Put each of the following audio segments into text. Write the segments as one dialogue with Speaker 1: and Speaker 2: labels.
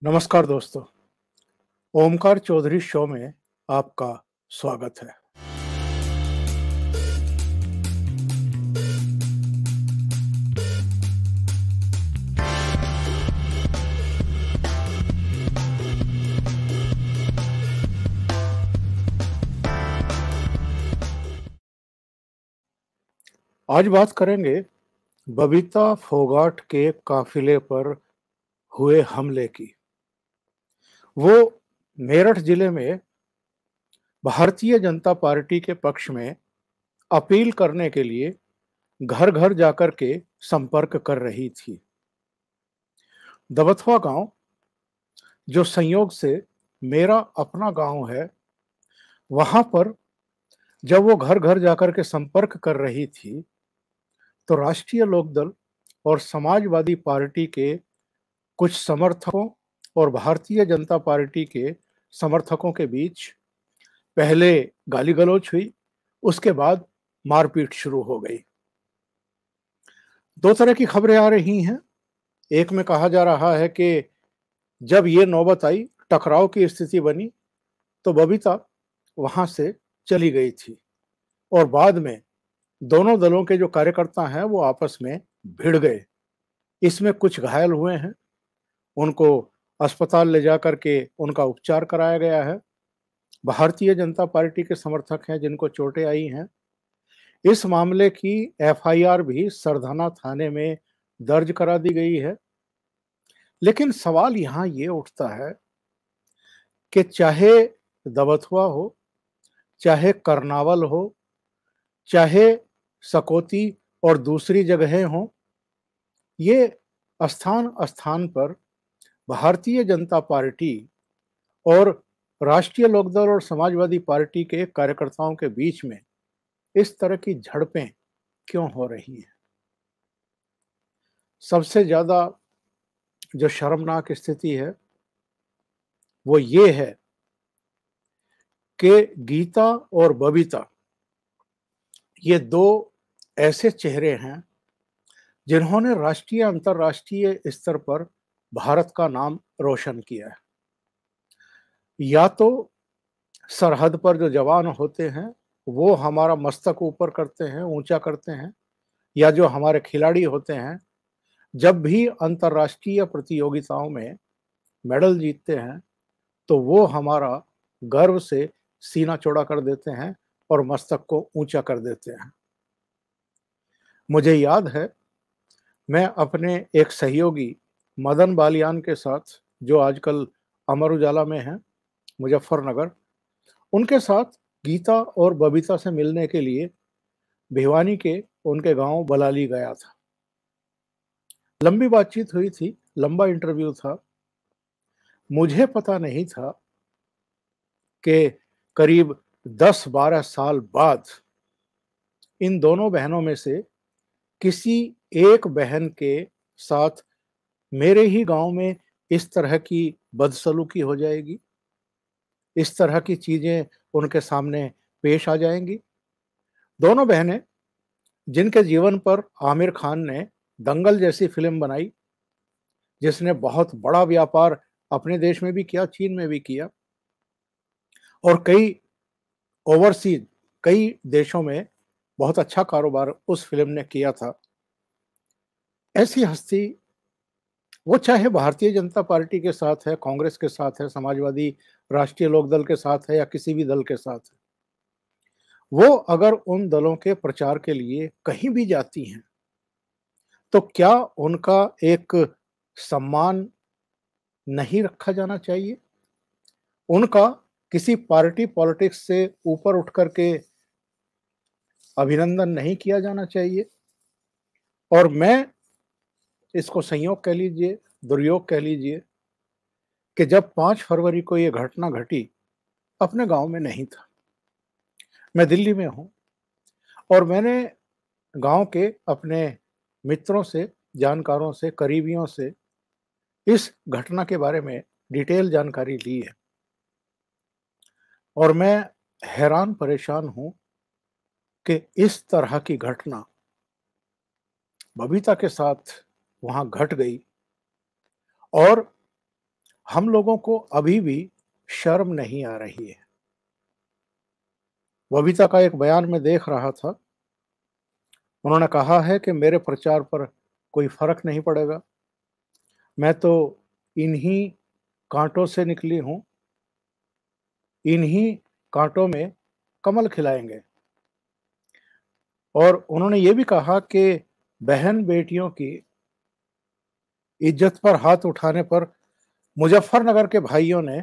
Speaker 1: नमस्कार दोस्तों, ओमकार चौधरी शो में आपका स्वागत है। आज बात करेंगे बबीता फोगाट के काफिले पर हुए हमले की। वो मेरठ जिले में भारतीय जनता पार्टी के पक्ष में अपील करने के लिए घर-घर जाकर के संपर्क कर रही थी। दबथवा गांव, जो संयोग से मेरा अपना गांव है, वहां पर जब वो घर-घर जाकर के संपर्क कर रही थी, तो राष्ट्रीय लोकदल और समाजवादी पार्टी के कुछ समर्थकों और भारतीय जनता पार्टी के समर्थकों के बीच पहले गाली-गलौच हुई, उसके बाद मारपीट शुरू हो गई। दो तरह की खबरें आ रही हैं। एक में कहा जा रहा है कि जब ये नौबत आई, टकराव की स्थिति बनी, तो बबीता वहां से चली गई थी और बाद में दोनों दलों के जो कार्यकर्ता हैं वो आपस में भिड़ गए। इसमें कुछ घायल हुए हैं, उनको अस्पताल ले जाकर के उनका उपचार कराया गया है। भारतीय जनता पार्टी के समर्थक हैं जिनको चोटें आई हैं। इस मामले की एफआईआर भी सरधना थाने में दर्ज करा दी गई है। लेकिन सवाल यहाँ ये उठता है कि चाहे दबथुआ हो, चाहे करनावल हो, चाहे सकौती और दूसरी जगहें हों, ये स्थान-स्थान पर भारतीय जनता पार्टी और राष्ट्रीय लोकदल और समाजवादी पार्टी के कार्यकर्ताओं के बीच में इस तरह की झड़पें क्यों हो रही हैं? सबसे ज़्यादा जो शर्मनाक स्थिति है, वो ये है कि गीता और बबीता, ये दो ऐसे चेहरे हैं जिन्होंने राष्ट्रीय अंतर्राष्ट्रीय स्तर पर भारत का नाम रोशन किया है। या तो सरहद पर जो जवान होते हैं वो हमारा मस्तक ऊपर करते हैं, ऊंचा करते हैं, या जो हमारे खिलाड़ी होते हैं जब भी अंतर्राष्ट्रीय प्रतियोगिताओं में मेडल जीतते हैं तो वो हमारा गर्व से सीना चौड़ा कर देते हैं और मस्तक को ऊंचा कर देते हैं। मुझे याद है, मैं अपने एक सहयोगी मदन बालियान के साथ, जो आजकल अमर उजाला में हैं, मुजफ्फरनगर, उनके साथ गीता और बबीता से मिलने के लिए भिवानी के उनके गांव बलाली गया था। लंबी बातचीत हुई थी, लंबा इंटरव्यू था। मुझे पता नहीं था कि करीब 10-12 साल बाद इन दोनों बहनों में से किसी एक बहन के साथ मेरे ही गांव में इस तरह की बदसलूकी हो जाएगी, इस तरह की चीजें उनके सामने पेश आ जाएंगी। दोनों बहनें जिनके जीवन पर आमिर खान ने दंगल जैसी फिल्म बनाई, जिसने बहुत बड़ा व्यापार अपने देश में भी किया, चीन में भी किया, और कई ओवरसीज, कई देशों में बहुत अच्छा कारोबार उस फिल्म ने किया था। ऐसी हस्ती, वो चाहे भारतीय जनता पार्टी के साथ है, कांग्रेस के साथ है, समाजवादी राष्ट्रीय लोकदल के साथ है या किसी भी दल के साथ है, वो अगर उन दलों के प्रचार के लिए कहीं भी जाती हैं तो क्या उनका एक सम्मान नहीं रखा जाना चाहिए? उनका किसी पार्टी पॉलिटिक्स से ऊपर उठ करके अभिनंदन नहीं किया जाना चाहिए? और मैं इसको संयोग कह लीजिए, दुर्योग कह लीजिए, कि जब 5 फरवरी को ये घटना घटी, अपने गांव में नहीं था। मैं दिल्ली में हूं और मैंने गांव के अपने मित्रों से, जानकारों से, करीबियों से इस घटना के बारे में डिटेल जानकारी ली है और मैं हैरान परेशान हूं कि इस तरह की घटना बबीता के साथ वहां घट गई और हम लोगों को अभी भी शर्म नहीं आ रही है। बबीता का एक बयान में देख रहा था, उन्होंने कहा है कि मेरे प्रचार पर कोई फर्क नहीं पड़ेगा, मैं तो इन्हीं कांटों से निकली हूं, इन्हीं कांटों में कमल खिलाएंगे। और उन्होंने ये भी कहा कि बहन बेटियों की इज्जत पर हाथ उठाने पर मुजफ्फरनगर के भाइयों ने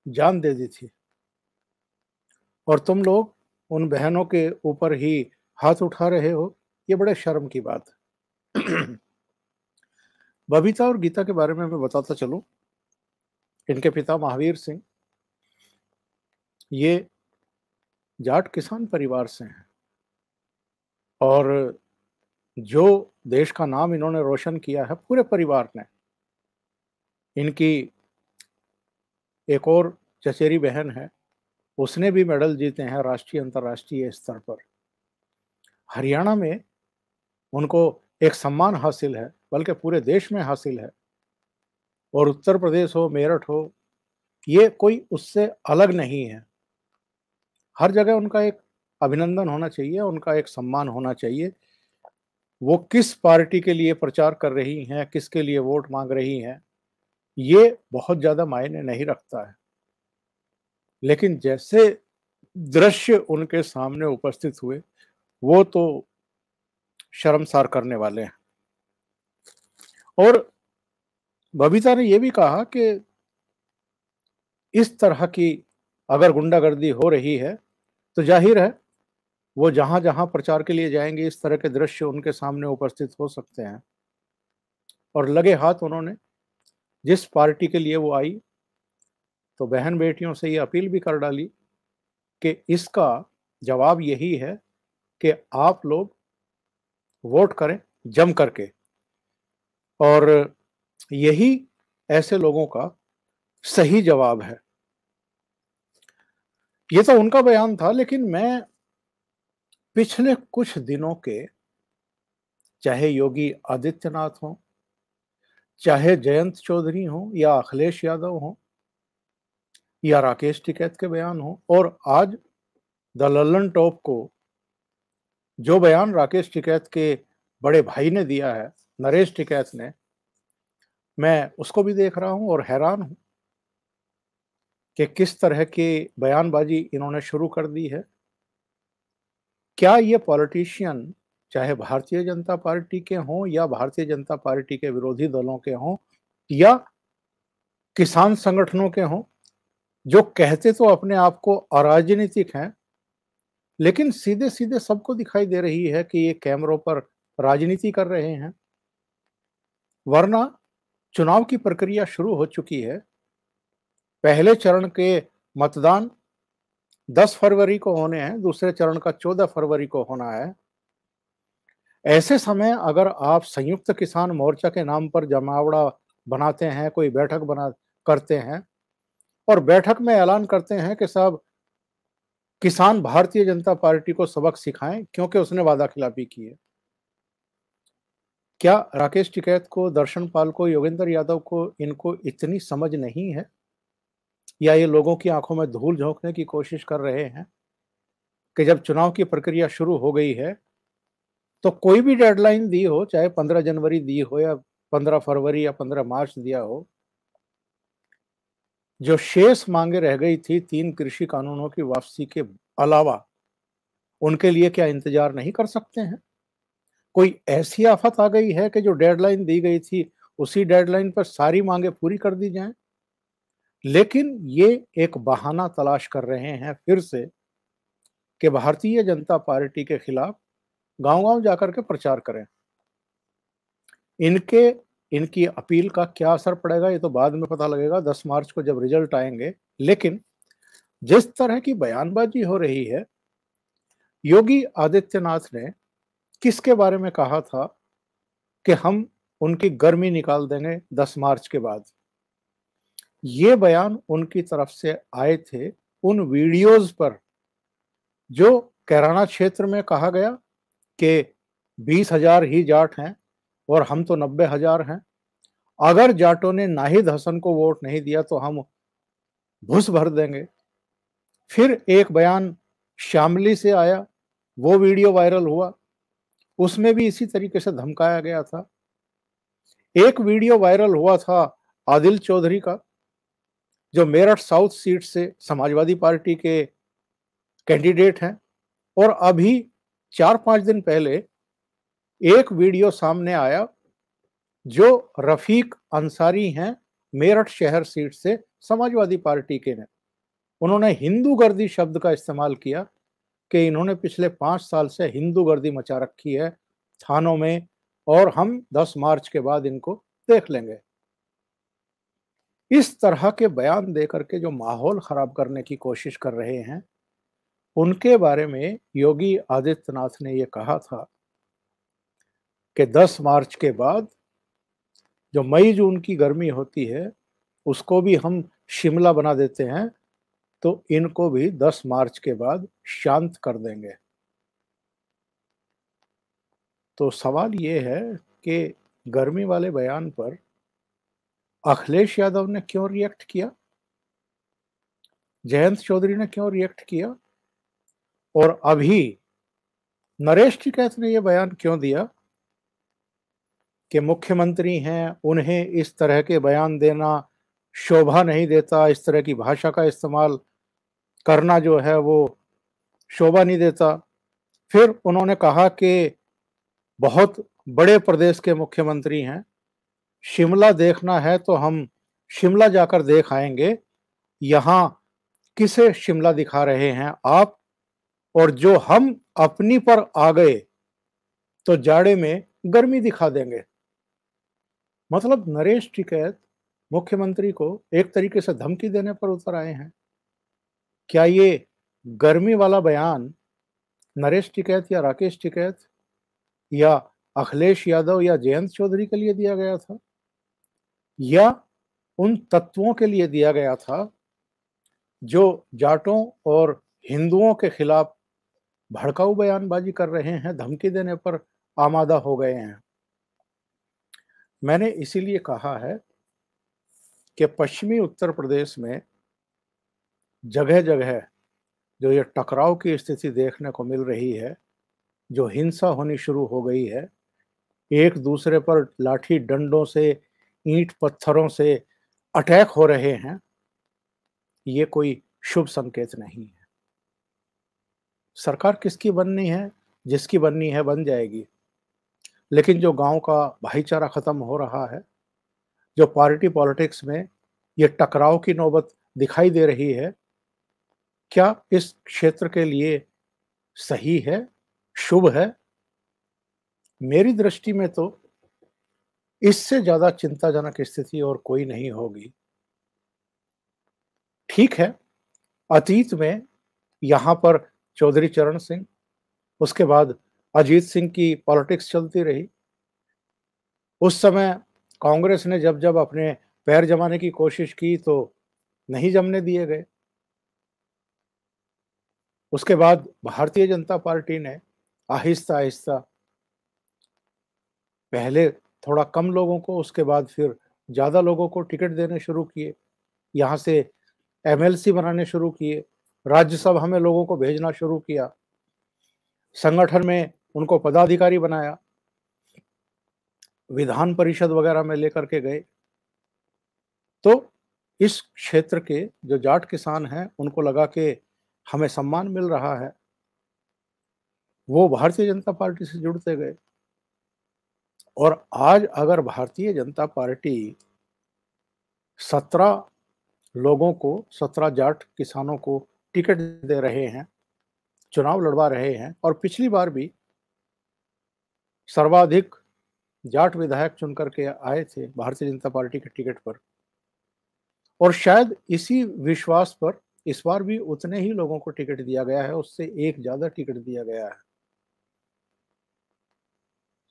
Speaker 1: जान दे दी थी, और तुम लोग उन बहनों के ऊपर ही हाथ उठा रहे हो, ये बड़े शर्म की बात है। बबीता और गीता के बारे में मैं बताता चलूं। इनके पिता महावीर सिंह ये जाट किसान परिवार से हैं, और जो देश का नाम इन्होंने रोशन किया है पूरे परिवार ने। इनकी एक और चचेरी बहन है, उसने भी मेडल जीते हैं राष्ट्रीय अंतर्राष्ट्रीय स्तर पर। हरियाणा में उनको एक सम्मान हासिल है, बल्कि पूरे देश में हासिल है। और उत्तर प्रदेश हो, मेरठ हो, ये कोई उससे अलग नहीं है। हर जगह उनका एक अभिनंदन होना चाहिए, उनका एक सम्मान होना चाहिए। वो किस पार्टी के लिए प्रचार कर रही हैं, किसके लिए वोट मांग रही हैं, ये बहुत ज्यादा मायने नहीं रखता है। लेकिन जैसे दृश्य उनके सामने उपस्थित हुए, वो तो शर्मसार करने वाले हैं। और बबीता ने यह भी कहा कि इस तरह की अगर गुंडागर्दी हो रही है तो जाहिर है वो जहां जहां प्रचार के लिए जाएंगे इस तरह के दृश्य उनके सामने उपस्थित हो सकते हैं। और लगे हाथ उन्होंने जिस पार्टी के लिए वो आई, तो बहन बेटियों से ये अपील भी कर डाली कि इसका जवाब यही है कि आप लोग वोट करें जम करके। और यही ऐसे लोगों का सही जवाब है। ये तो उनका बयान था, लेकिन मैं पिछले कुछ दिनों के, चाहे योगी आदित्यनाथ हो, चाहे जयंत चौधरी हो, या अखिलेश यादव हो, या राकेश टिकैत के बयान हो, और आज द लल्लन टॉप को जो बयान राकेश टिकैत के बड़े भाई ने दिया है, नरेश टिकैत ने, मैं उसको भी देख रहा हूं और हैरान हूं कि किस तरह की बयानबाजी इन्होंने शुरू कर दी है। क्या ये पॉलिटिशियन, चाहे भारतीय जनता पार्टी के हों या भारतीय जनता पार्टी के विरोधी दलों के हों या किसान संगठनों के हों, जो कहते तो अपने आप को अराजनीतिक हैं, लेकिन सीधे सीधे सबको दिखाई दे रही है कि ये कैमरों पर राजनीति कर रहे हैं। वरना चुनाव की प्रक्रिया शुरू हो चुकी है। पहले चरण के मतदान 10 फरवरी को होने हैं, दूसरे चरण का 14 फरवरी को होना है। ऐसे समय अगर आप संयुक्त किसान मोर्चा के नाम पर जमावड़ा बनाते हैं, कोई बैठक बना करते हैं और बैठक में ऐलान करते हैं कि साहब किसान भारतीय जनता पार्टी को सबक सिखाएं क्योंकि उसने वादा खिलाफी की है। क्या राकेश टिकैत को, दर्शन पाल को, योगेंद्र यादव को, इनको इतनी समझ नहीं है, या ये लोगों की आंखों में धूल झोंकने की कोशिश कर रहे हैं कि जब चुनाव की प्रक्रिया शुरू हो गई है तो कोई भी डेडलाइन दी हो, चाहे 15 जनवरी दी हो या 15 फरवरी या 15 मार्च दिया हो, जो शेष मांगे रह गई थी 3 कृषि कानूनों की वापसी के अलावा, उनके लिए क्या इंतजार नहीं कर सकते हैं? कोई ऐसी आफत आ गई है कि जो डेडलाइन दी गई थी उसी डेडलाइन पर सारी मांगे पूरी कर दी जाएं? लेकिन ये एक बहाना तलाश कर रहे हैं फिर से कि भारतीय जनता पार्टी के खिलाफ गांव-गांव जाकर के प्रचार करें। इनके इनकी अपील का क्या असर पड़ेगा ये तो बाद में पता लगेगा, 10 मार्च को जब रिजल्ट आएंगे। लेकिन जिस तरह की बयानबाजी हो रही है, योगी आदित्यनाथ ने किसके बारे में कहा था कि हम उनकी गर्मी निकाल देंगे 10 मार्च के बाद। ये बयान उनकी तरफ से आए थे उन वीडियोज पर जो कैराना क्षेत्र में कहा गया कि 20,000 ही जाट हैं और हम तो 90,000 हैं, अगर जाटों ने नाहिद हसन को वोट नहीं दिया तो हम घुस भर देंगे। फिर एक बयान शामली से आया, वो वीडियो वायरल हुआ, उसमें भी इसी तरीके से धमकाया गया था। एक वीडियो वायरल हुआ था आदिल चौधरी का, जो मेरठ साउथ सीट से समाजवादी पार्टी के कैंडिडेट हैं, और अभी 4-5 दिन पहले एक वीडियो सामने आया जो रफीक अंसारी हैं, मेरठ शहर सीट से समाजवादी पार्टी के ने। उन्होंने हिंदू गर्दी शब्द का इस्तेमाल किया कि इन्होंने पिछले 5 साल से हिंदू गर्दी मचा रखी है थानों में, और हम 10 मार्च के बाद इनको देख लेंगे। इस तरह के बयान देकर के जो माहौल खराब करने की कोशिश कर रहे हैं, उनके बारे में योगी आदित्यनाथ ने ये कहा था कि 10 मार्च के बाद जो मई जून की गर्मी होती है उसको भी हम शिमला बना देते हैं, तो इनको भी 10 मार्च के बाद शांत कर देंगे। तो सवाल ये है कि गर्मी वाले बयान पर अखिलेश यादव ने क्यों रिएक्ट किया, जयंत चौधरी ने क्यों रिएक्ट किया, और अभी नरेश टिकैत ने यह बयान क्यों दिया कि मुख्यमंत्री हैं, उन्हें इस तरह के बयान देना शोभा नहीं देता, इस तरह की भाषा का इस्तेमाल करना जो है वो शोभा नहीं देता। फिर उन्होंने कहा कि बहुत बड़े प्रदेश के मुख्यमंत्री हैं, शिमला देखना है तो हम शिमला जाकर देख आएंगे, यहाँ किसे शिमला दिखा रहे हैं आप, और जो हम अपनी पर आ गए तो जाड़े में गर्मी दिखा देंगे। मतलब नरेश टिकैत मुख्यमंत्री को एक तरीके से धमकी देने पर उतर आए हैं। क्या ये गर्मी वाला बयान नरेश टिकैत या राकेश टिकैत या अखिलेश यादव या जयंत चौधरी के लिए दिया गया था, या उन तत्वों के लिए दिया गया था जो जाटों और हिंदुओं के खिलाफ भड़काऊ बयानबाजी कर रहे हैं, धमकी देने पर आमादा हो गए हैं? मैंने इसीलिए कहा है कि पश्चिमी उत्तर प्रदेश में जगह जगह जो ये टकराव की स्थिति देखने को मिल रही है, जो हिंसा होनी शुरू हो गई है, एक दूसरे पर लाठी डंडों से, ईंट पत्थरों से अटैक हो रहे हैं, ये कोई शुभ संकेत नहीं है। सरकार किसकी बननी है, जिसकी बननी है बन जाएगी, लेकिन जो गांव का भाईचारा खत्म हो रहा है, जो पार्टी पॉलिटिक्स में ये टकराव की नौबत दिखाई दे रही है, क्या इस क्षेत्र के लिए सही है, शुभ है? मेरी दृष्टि में तो इससे ज्यादा चिंताजनक स्थिति और कोई नहीं होगी। ठीक है, अतीत में यहां पर चौधरी चरण सिंह, उसके बाद अजीत सिंह की पॉलिटिक्स चलती रही। उस समय कांग्रेस ने जब जब अपने पैर जमाने की कोशिश की तो नहीं जमने दिए गए। उसके बाद भारतीय जनता पार्टी ने आहिस्ता आहिस्ता पहले थोड़ा कम लोगों को, उसके बाद फिर ज़्यादा लोगों को टिकट देने शुरू किए, यहाँ से एमएलसी बनाने शुरू किए, राज्यसभा में लोगों को भेजना शुरू किया, संगठन में उनको पदाधिकारी बनाया, विधान परिषद वगैरह में लेकर के गए। तो इस क्षेत्र के जो जाट किसान हैं, उनको लगा कि हमें सम्मान मिल रहा है, वो भारतीय जनता पार्टी से जुड़ते गए। और आज अगर भारतीय जनता पार्टी 17 लोगों को, 17 जाट किसानों को टिकट दे रहे हैं, चुनाव लड़वा रहे हैं, और पिछली बार भी सर्वाधिक जाट विधायक चुन करके आए थे भारतीय जनता पार्टी के टिकट पर, और शायद इसी विश्वास पर इस बार भी उतने ही लोगों को टिकट दिया गया है, उससे एक ज्यादा टिकट दिया गया है।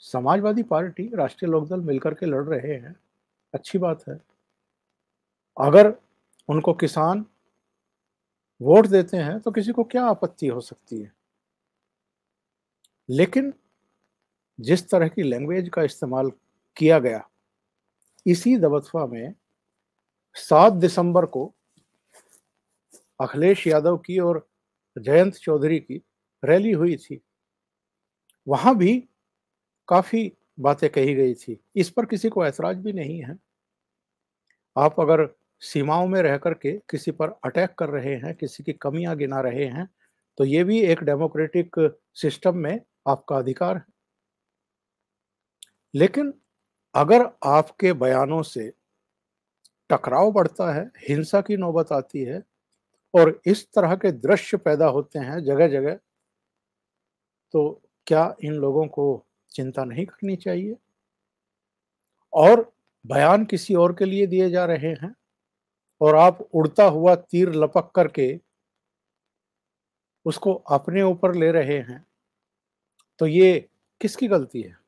Speaker 1: समाजवादी पार्टी, राष्ट्रीय लोकदल मिलकर के लड़ रहे हैं, अच्छी बात है। अगर उनको किसान वोट देते हैं तो किसी को क्या आपत्ति हो सकती है। लेकिन जिस तरह की लैंग्वेज का इस्तेमाल किया गया, इसी दबथवा में 7 दिसंबर को अखिलेश यादव की और जयंत चौधरी की रैली हुई थी। वहां भी काफी बातें कही गई थी। इस पर किसी को ऐतराज भी नहीं है। आप अगर सीमाओं में रह करके किसी पर अटैक कर रहे हैं, किसी की कमियां गिना रहे हैं, तो ये भी एक डेमोक्रेटिक सिस्टम में आपका अधिकार है। लेकिन अगर आपके बयानों से टकराव बढ़ता है, हिंसा की नौबत आती है और इस तरह के दृश्य पैदा होते हैं जगह-जगह, तो क्या इन लोगों को चिंता नहीं करनी चाहिए? और बयान किसी और के लिए दिए जा रहे हैं और आप उड़ता हुआ तीर लपक करके उसको अपने ऊपर ले रहे हैं, तो ये किसकी गलती है?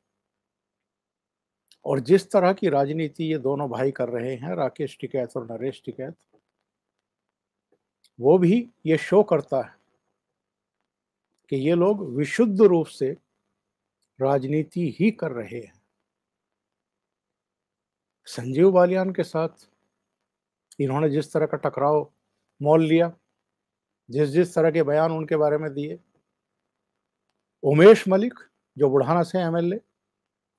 Speaker 1: और जिस तरह की राजनीति ये दोनों भाई कर रहे हैं, राकेश टिकैत और नरेश टिकैत, वो भी ये शो करता है कि ये लोग विशुद्ध रूप से राजनीति ही कर रहे हैं। संजीव बालियान के साथ इन्होंने जिस तरह का टकराव मोल लिया, जिस तरह के बयान उनके बारे में दिए, उमेश मलिक जो बुढ़ाना से एमएलए,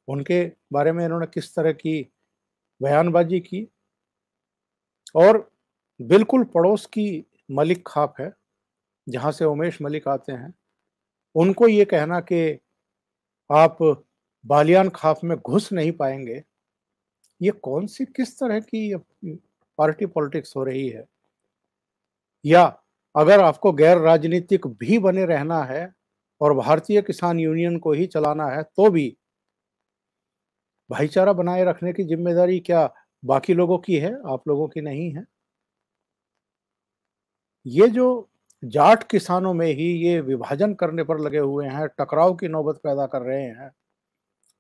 Speaker 1: उनके बारे में इन्होंने किस तरह की बयानबाजी की, और बिल्कुल पड़ोस की मलिक खाप है, जहाँ से उमेश मलिक आते हैं, उनको ये कहना कि आप बालियान खाप में घुस नहीं पाएंगे, ये कौन सी किस तरह की पार्टी पॉलिटिक्स हो रही है? या अगर आपको गैर राजनीतिक भी बने रहना है और भारतीय किसान यूनियन को ही चलाना है, तो भी भाईचारा बनाए रखने की जिम्मेदारी क्या बाकी लोगों की है, आप लोगों की नहीं है? ये जो जाट किसानों में ही ये विभाजन करने पर लगे हुए हैं, टकराव की नौबत पैदा कर रहे हैं,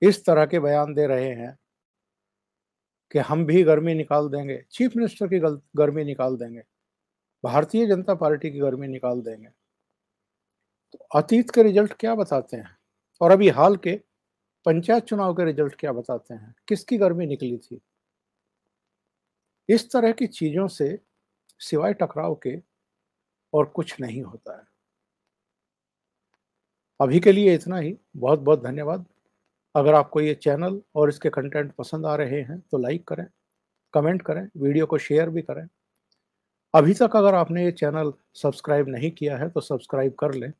Speaker 1: इस तरह के बयान दे रहे हैं कि हम भी गर्मी निकाल देंगे, चीफ मिनिस्टर की गर्मी निकाल देंगे, भारतीय जनता पार्टी की गर्मी निकाल देंगे। तो अतीत के रिजल्ट क्या बताते हैं और अभी हाल के पंचायत चुनाव के रिजल्ट क्या बताते हैं? किसकी गर्मी निकली थी? इस तरह की चीजों से सिवाय टकराव के और कुछ नहीं होता है। अभी के लिए इतना ही। बहुत बहुत धन्यवाद। अगर आपको ये चैनल और इसके कंटेंट पसंद आ रहे हैं तो लाइक करें, कमेंट करें, वीडियो को शेयर भी करें। अभी तक अगर आपने ये चैनल सब्सक्राइब नहीं किया है तो सब्सक्राइब कर लें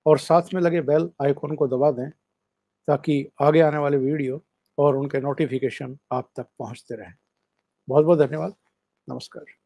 Speaker 1: और साथ में लगे बेल आइकॉन को दबा दें, ताकि आगे आने वाले वीडियो और उनके नोटिफिकेशन आप तक पहुंचते रहें। बहुत बहुत धन्यवाद। नमस्कार।